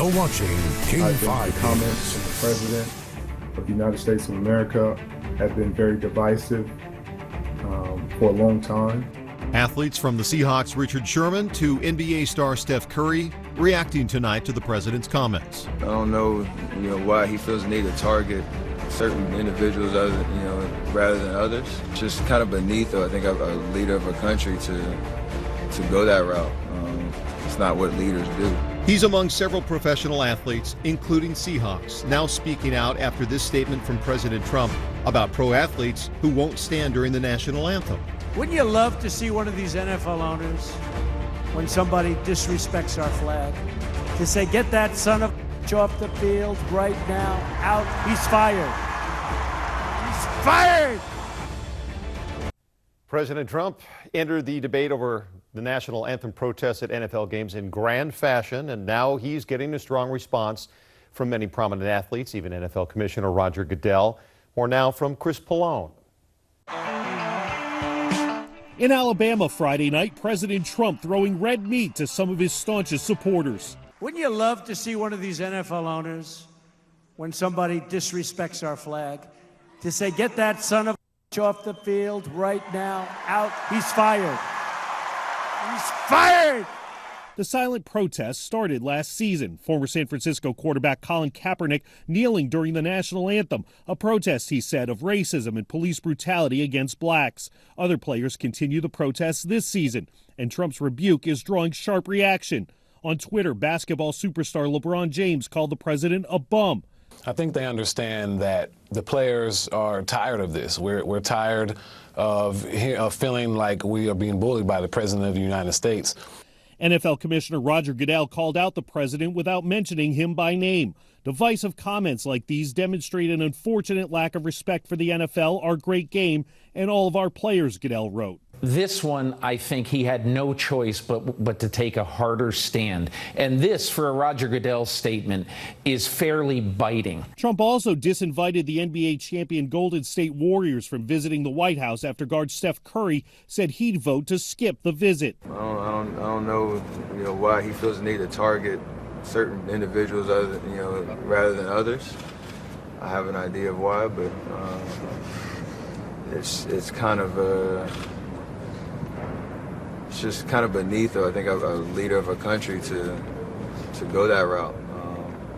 You're watching King I think 5 the comments from the President of the United States of America have been very divisive for a long time. Athletes from the Seahawks' Richard Sherman to NBA star Steph Curry reacting tonight to the president's comments. I don't know, why he feels the need to target certain individuals rather than others. It's just kind of beneath, I think, a leader of a country to go that route. It's not what leaders do. He's among several professional athletes, including Seahawks, now speaking out after this statement from President Trump about pro athletes who won't stand during the national anthem. Wouldn't you love to see one of these NFL owners, when somebody disrespects our flag, to say, get that son of a off the field right now, out, he's fired. He's fired! President Trump entered the debate over the national anthem protests at NFL games in grand fashion, and now he's getting a strong response from many prominent athletes, even NFL Commissioner Roger Goodell. More now from Chris Pallone. In Alabama Friday night, President Trump throwing red meat to some of his staunchest supporters. Wouldn't you love to see one of these NFL owners, when somebody disrespects our flag, to say, get that son of a off the field right now, out, he's fired. He's fired! The silent protest started last season. Former San Francisco quarterback Colin Kaepernick kneeling during the national anthem, a protest, he said, of racism and police brutality against blacks. Other players continue the protests this season, and Trump's rebuke is drawing sharp reaction. On Twitter, basketball superstar LeBron James called the president a bum. I think they understand that the players are tired of this. We're tired of feeling like we are being bullied by the president of the United States. NFL Commissioner Roger Goodell called out the president without mentioning him by name. Divisive comments like these demonstrate an unfortunate lack of respect for the NFL, our great game, and all of our players, Goodell wrote. This one, I think he had no choice but to take a harder stand. And this, for a Roger Goodell statement, is fairly biting. Trump also disinvited the NBA champion Golden State Warriors from visiting the White House after guard Steph Curry said he'd vote to skip the visit. I don't know, why he feels the need to target certain individuals rather than others. I have an idea of why, but it's kind of it's just kind of beneath, I think, a leader of a country to go that route.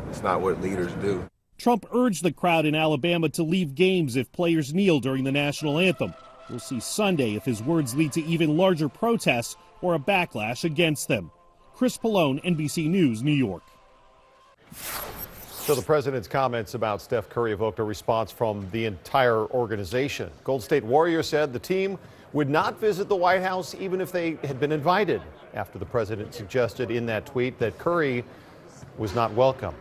It's not what leaders do. Trump urged the crowd in Alabama to leave games if players kneel during the national anthem. We'll see Sunday if his words lead to even larger protests or a backlash against them. Chris Pallone, NBC News, New York. So the president's comments about Steph Curry evoked a response from the entire organization. Golden State Warriors said the team would not visit the White House even if they had been invited, after the president suggested in that tweet that Curry was not welcome.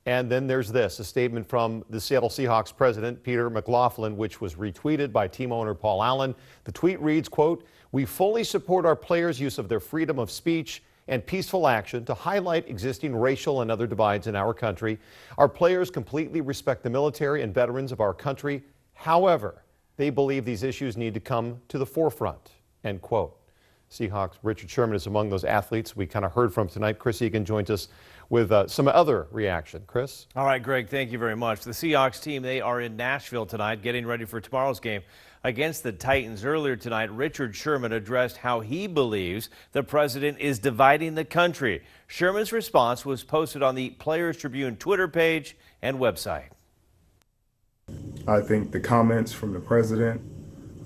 And then there's this, a statement from the Seattle Seahawks president, Peter McLaughlin, which was retweeted by team owner Paul Allen. The tweet reads, quote, "We fully support our players' use of their freedom of speech and peaceful action to highlight existing racial and other divides in our country. Our players completely respect the military and veterans of our country. However, they believe these issues need to come to the forefront," end quote. Seahawks Richard Sherman is among those athletes we kind of heard from tonight. Chris Egan joins us with some other reaction. Chris? All right, Greg, thank you very much. The Seahawks team, they are in Nashville tonight, getting ready for tomorrow's game against the Titans. Earlier tonight, Richard Sherman addressed how he believes the president is dividing the country. Sherman's response was posted on the Players Tribune Twitter page and website. I think the comments from the President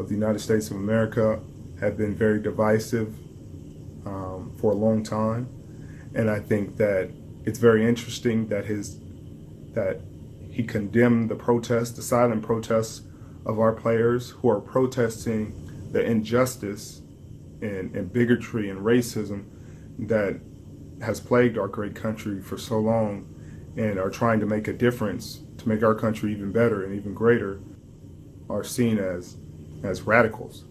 of the United States of America have been very divisive for a long time. And I think that it's very interesting that he condemned the protests, the silent protests of our players who are protesting the injustice and bigotry and racism that has plagued our great country for so long, and are trying to make a difference to make our country even better and even greater, are seen as radicals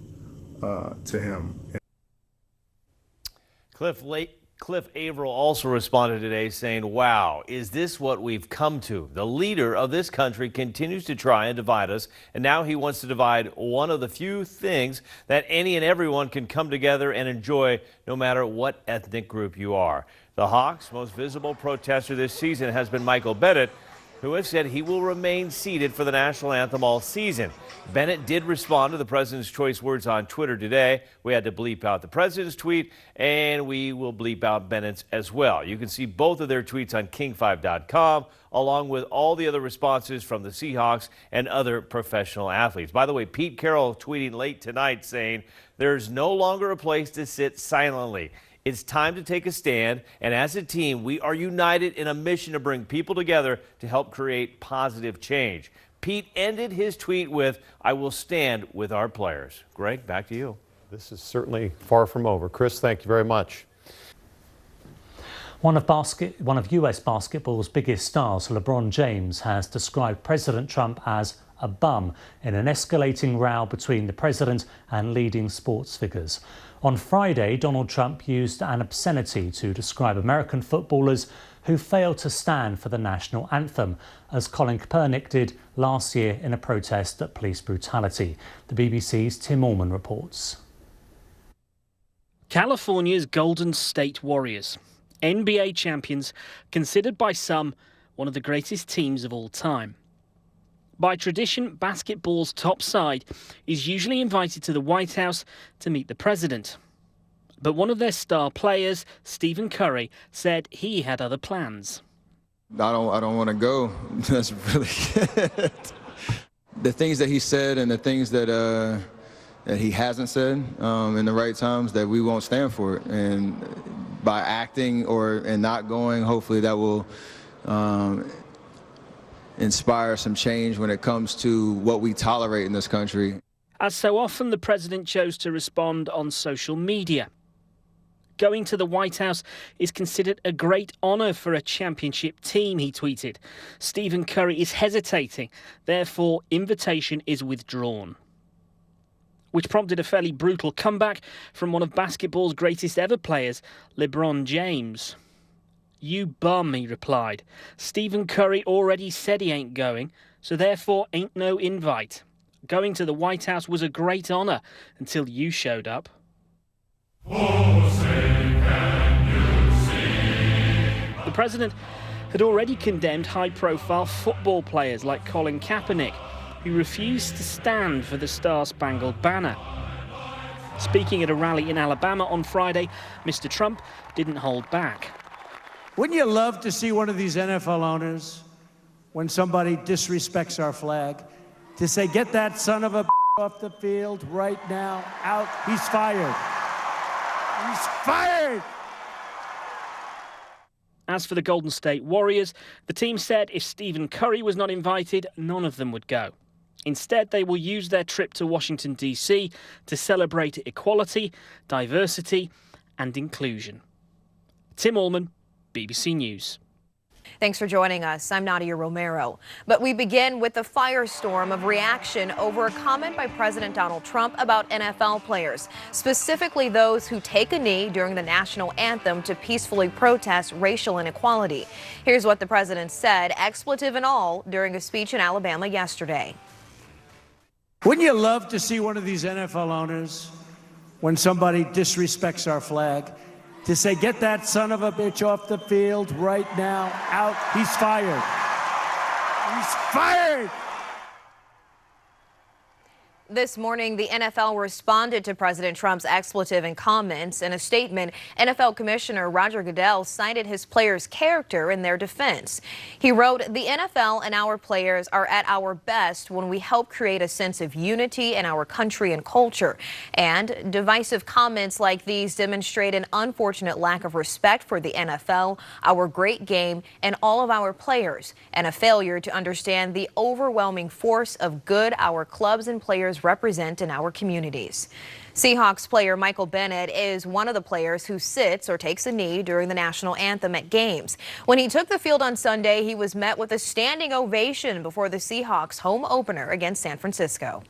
to him. Cliff Averill also responded today saying, "Wow, is this what we've come to? The leader of this country continues to try and divide us, and now he wants to divide one of the few things that any and everyone can come together and enjoy, no matter what ethnic group you are." The Hawks' most visible protester this season has been Michael Bennett, who has said he will remain seated for the national anthem all season. Bennett did respond to the president's choice words on Twitter today. We had to bleep out the president's tweet, and we will bleep out Bennett's as well. You can see both of their tweets on king5.com, along with all the other responses from the Seahawks and other professional athletes. By the way, Pete Carroll tweeting late tonight saying, "There's no longer a place to sit silently. It's time to take a stand, and as a team, we are united in a mission to bring people together to help create positive change." Pete ended his tweet with, "I will stand with our players." Greg, back to you. This is certainly far from over. Chris, thank you very much. One of US basketball's biggest stars, LeBron James, has described President Trump as a bum in an escalating row between the president and leading sports figures. On Friday, Donald Trump used an obscenity to describe American footballers who failed to stand for the national anthem, as Colin Kaepernick did last year in a protest at police brutality. The BBC's Tim Allman reports. California's Golden State Warriors, NBA champions, considered by some one of the greatest teams of all time. By tradition, basketball's top side is usually invited to the White House to meet the president. But one of their star players, Stephen Curry, said he had other plans. I don't want to go. That's really it. The things that he said and the things that he hasn't said in the right times, that we won't stand for it. And by acting and not going, hopefully that will inspire some change when it comes to what we tolerate in this country. As so often, the president chose to respond on social media. Going to the White House is considered a great honour for a championship team, he tweeted. Stephen Curry is hesitating, therefore invitation is withdrawn. Which prompted a fairly brutal comeback from one of basketball's greatest ever players, LeBron James. "You bum," he replied. "Stephen Curry already said he ain't going, so therefore ain't no invite. Going to the White House was a great honour until you showed up." The president had already condemned high-profile football players like Colin Kaepernick, who refused to stand for the Star-Spangled Banner. Speaking at a rally in Alabama on Friday, Mr. Trump didn't hold back. Wouldn't you love to see one of these NFL owners, when somebody disrespects our flag, to say, "Get that son of a off the field right now, out, he's fired. He's fired!" As for the Golden State Warriors, the team said if Stephen Curry was not invited, none of them would go. Instead, they will use their trip to Washington, D.C. to celebrate equality, diversity and inclusion. Tim Allman, BBC News. Thanks for joining us. I'm Nadia Romero. But we begin with the firestorm of reaction over a comment by President Donald Trump about NFL players, specifically those who take a knee during the national anthem to peacefully protest racial inequality. Here's what the president said, expletive and all, during a speech in Alabama yesterday. Wouldn't you love to see one of these NFL owners, when somebody disrespects our flag, to say, "Get that son of a bitch off the field right now, out, he's fired. He's fired!" This morning, the NFL responded to President Trump's expletive and comments. In a statement, NFL Commissioner Roger Goodell cited his players' character in their defense. He wrote, "The NFL and our players are at our best when we help create a sense of unity in our country and culture. And divisive comments like these demonstrate an unfortunate lack of respect for the NFL, our great game, and all of our players, and a failure to understand the overwhelming force of good our clubs and players represent in our communities." Seahawks player Michael Bennett is one of the players who sits or takes a knee during the national anthem at games. When he took the field on Sunday, he was met with a standing ovation before the Seahawks home opener against San Francisco.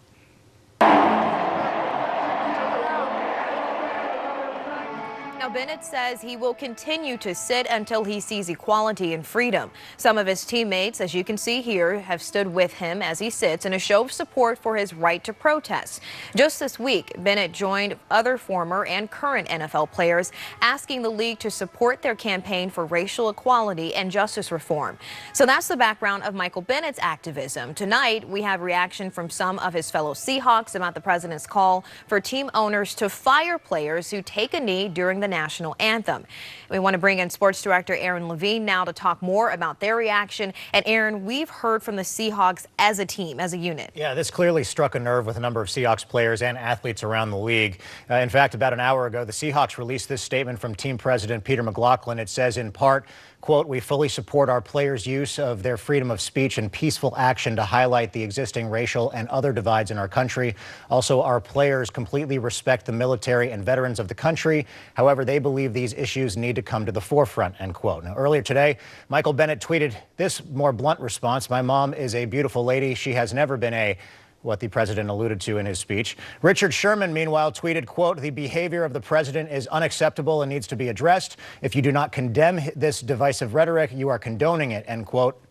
Now, Bennett says he will continue to sit until he sees equality and freedom. Some of his teammates, as you can see here, have stood with him as he sits in a show of support for his right to protest. Just this week, Bennett joined other former and current NFL players asking the league to support their campaign for racial equality and justice reform. So that's the background of Michael Bennett's activism. Tonight, we have reaction from some of his fellow Seahawks about the president's call for team owners to fire players who take a knee during the national anthem. We want to bring in sports director Aaron Levine now to talk more about their reaction. And Aaron, we've heard from the Seahawks as a team, as a unit. Yeah, this clearly struck a nerve with a number of Seahawks players and athletes around the league. In fact, about an hour ago, the Seahawks released this statement from team president Peter McLaughlin. It says in part, quote, "We fully support our players' use of their freedom of speech and peaceful action to highlight the existing racial and other divides in our country. Also, our players completely respect the military and veterans of the country. However, they believe these issues need to come to the forefront," end quote. Now, earlier today, Michael Bennett tweeted this more blunt response: "My mom is a beautiful lady. She has never been a," what the president alluded to in his speech. Richard Sherman, meanwhile, tweeted, quote, "The behavior of the president is unacceptable and needs to be addressed. If you do not condemn this divisive rhetoric, you are condoning it," end quote.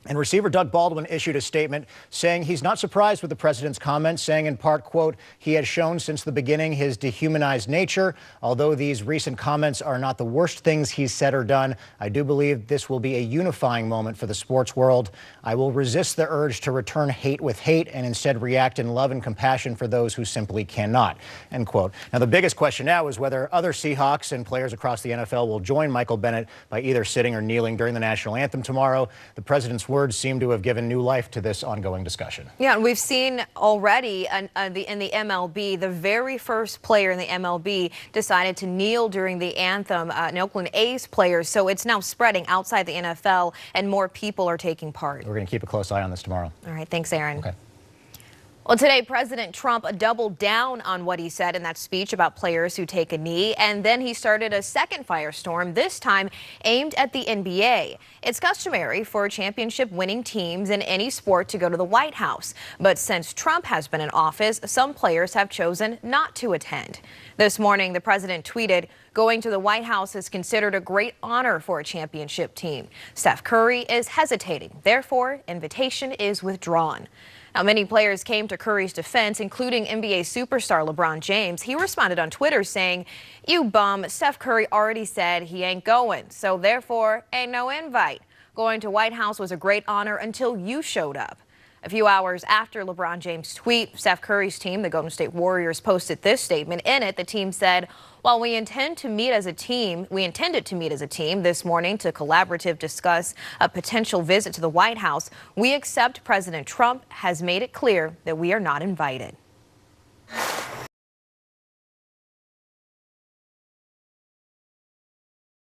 And receiver Doug Baldwin issued a statement saying he's not surprised with the president's comments, saying in part, quote, "He has shown since the beginning his dehumanized nature. Although these recent comments are not the worst things he's said or done, I do believe this will be a unifying moment for the sports world. I will resist the urge to return hate with hate and instead react in love and compassion for those who simply cannot," end quote. Now, the biggest question now is whether other Seahawks and players across the NFL will join Michael Bennett by either sitting or kneeling during the national anthem tomorrow. The president's words seem to have given new life to this ongoing discussion. Yeah, and we've seen already in the MLB, the very first player in the MLB decided to kneel during the anthem, an Oakland A's player. So it's now spreading outside the NFL, and more people are taking part. We're going to keep a close eye on this tomorrow. All right, thanks, Aaron. Okay. Well, today, President Trump doubled down on what he said in that speech about players who take a knee, and then he started a second firestorm, this time aimed at the NBA. It's customary for championship-winning teams in any sport to go to the White House, but since Trump has been in office, some players have chosen not to attend. This morning, the president tweeted, "Going to the White House is considered a great honor for a championship team. Steph Curry is hesitating. Therefore, invitation is withdrawn." Now, many players came to Curry's defense, including NBA superstar LeBron James. He responded on Twitter saying, "You bum, Steph Curry already said he ain't going, so therefore ain't no invite. Going to White House was a great honor until you showed up." A few hours after LeBron James' tweet, Steph Curry's team, the Golden State Warriors, posted this statement. In it, the team said, "While we intended to meet as a team this morning to collaboratively discuss a potential visit to the White House, we accept President Trump has made it clear that we are not invited."